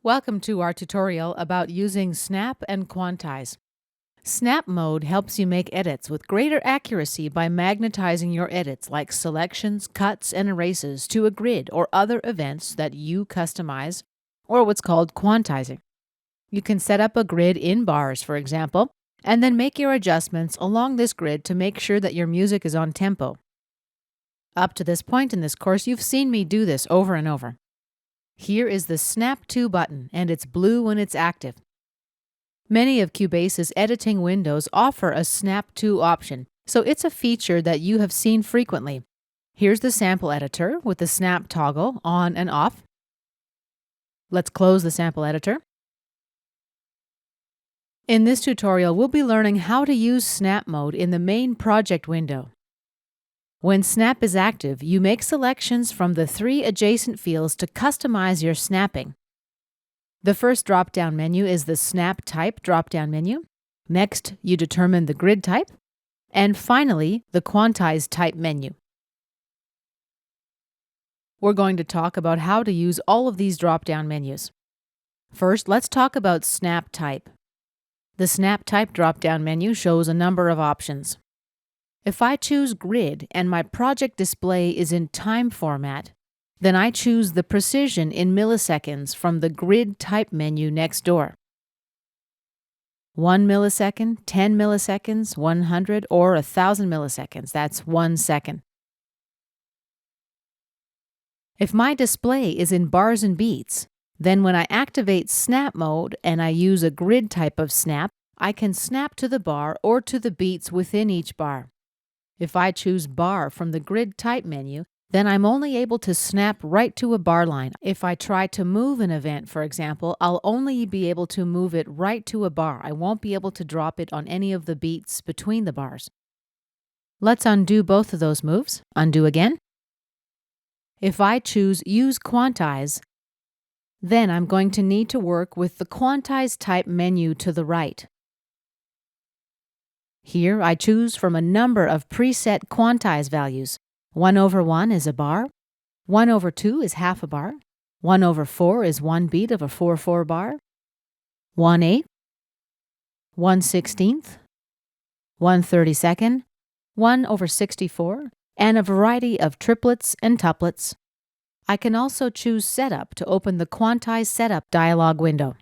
Welcome to our tutorial about using Snap and Quantize. Snap mode helps you make edits with greater accuracy by magnetizing your edits like selections, cuts, and erases to a grid or other events that you customize, or what's called quantizing. You can set up a grid in bars, for example, and then make your adjustments along this grid to make sure that your music is on tempo. Up to this point in this course, you've seen me do this over and over. Here is the Snap To button, and it's blue when it's active. Many of Cubase's editing windows offer a Snap To option, so it's a feature that you have seen frequently. Here's the sample editor with the snap toggle on and off. Let's close the sample editor. In this tutorial, we'll be learning how to use Snap mode in the main project window. When Snap is active, you make selections from the 3 adjacent fields to customize your snapping. The first drop-down menu is the Snap Type drop-down menu. Next, you determine the grid type. And finally, the Quantize Type menu. We're going to talk about how to use all of these drop-down menus. First, let's talk about Snap Type. The Snap Type drop-down menu shows a number of options. If I choose Grid and my project display is in time format, then I choose the precision in milliseconds from the Grid Type menu next door. 1 millisecond, 10 milliseconds, 100, or 1,000 milliseconds. That's 1 second. If my display is in bars and beats, then when I activate Snap mode and I use a grid type of snap, I can snap to the bar or to the beats within each bar. If I choose bar from the grid type menu, then I'm only able to snap right to a bar line. If I try to move an event, for example, I'll only be able to move it right to a bar. I won't be able to drop it on any of the beats between the bars. Let's undo both of those moves. Undo again. If I choose Use Quantize, then I'm going to need to work with the Quantize Type menu to the right. Here, I choose from a number of preset quantize values. 1/1 is a bar, 1/2 is half a bar, 1/4 is 1 beat of a 4/4 bar, 1/8, 1/16, 1/32, 1/64, and a variety of triplets and tuplets. I can also choose Setup to open the Quantize Setup dialog window.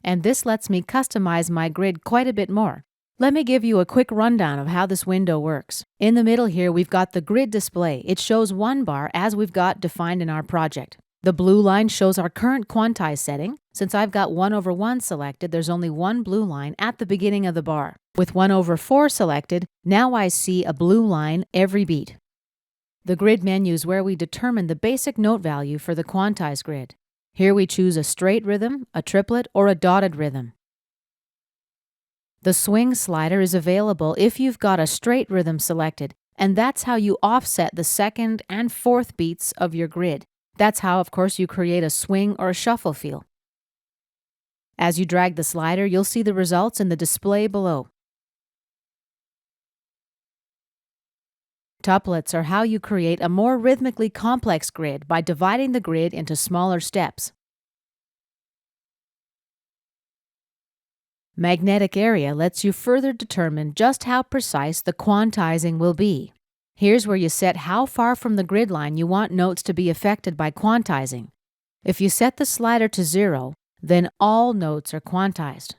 And this lets me customize my grid quite a bit more. Let me give you a quick rundown of how this window works. In the middle here, we've got the grid display. It shows 1 bar as we've got defined in our project. The blue line shows our current quantize setting. Since I've got 1/1 selected, there's only 1 blue line at the beginning of the bar. With 1/4 selected, now I see a blue line every beat. The grid menu is where we determine the basic note value for the quantize grid. Here we choose a straight rhythm, a triplet, or a dotted rhythm. The swing slider is available if you've got a straight rhythm selected, and that's how you offset the 2nd and 4th beats of your grid. That's how, of course, you create a swing or a shuffle feel. As you drag the slider, you'll see the results in the display below. Tuplets are how you create a more rhythmically complex grid by dividing the grid into smaller steps. Magnetic area lets you further determine just how precise the quantizing will be. Here's where you set how far from the grid line you want notes to be affected by quantizing. If you set the slider to 0, then all notes are quantized.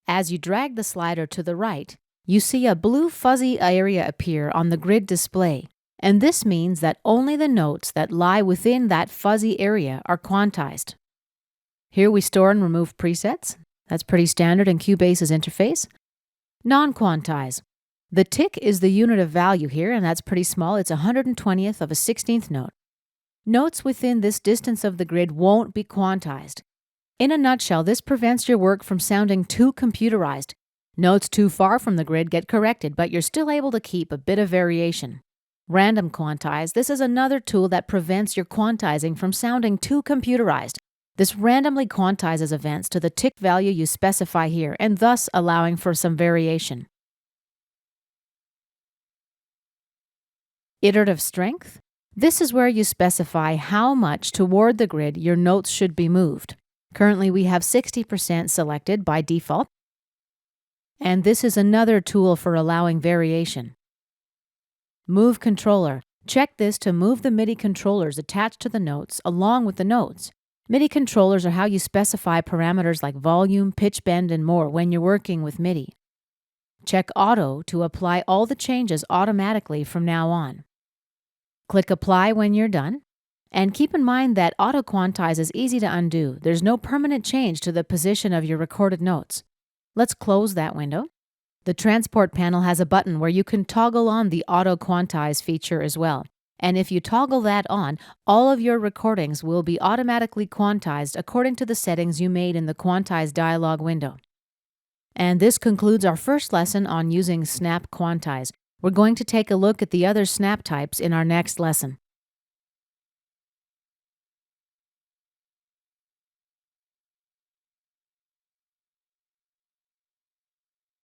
As you drag the slider to the right, you see a blue fuzzy area appear on the grid display, and this means that only the notes that lie within that fuzzy area are quantized. Here we store and remove presets. That's pretty standard in Cubase's interface. Non-quantize. The tick is the unit of value here, and that's pretty small. It's 120th of a 16th note. Notes within this distance of the grid won't be quantized. In a nutshell, this prevents your work from sounding too computerized. Notes too far from the grid get corrected, but you're still able to keep a bit of variation. Random quantize. This is another tool that prevents your quantizing from sounding too computerized. This randomly quantizes events to the tick value you specify here, and thus allowing for some variation. Iterative strength. This is where you specify how much toward the grid your notes should be moved. Currently, we have 60% selected by default, and this is another tool for allowing variation. Move controller. Check this to move the MIDI controllers attached to the notes along with the notes. MIDI controllers are how you specify parameters like volume, pitch bend, and more when you're working with MIDI. Check Auto to apply all the changes automatically from now on. Click Apply when you're done. And keep in mind that Auto Quantize is easy to undo. There's no permanent change to the position of your recorded notes. Let's close that window. The Transport panel has a button where you can toggle on the Auto Quantize feature as well. And if you toggle that on, all of your recordings will be automatically quantized according to the settings you made in the Quantize dialog window. And this concludes our first lesson on using Snap Quantize. We're going to take a look at the other snap types in our next lesson.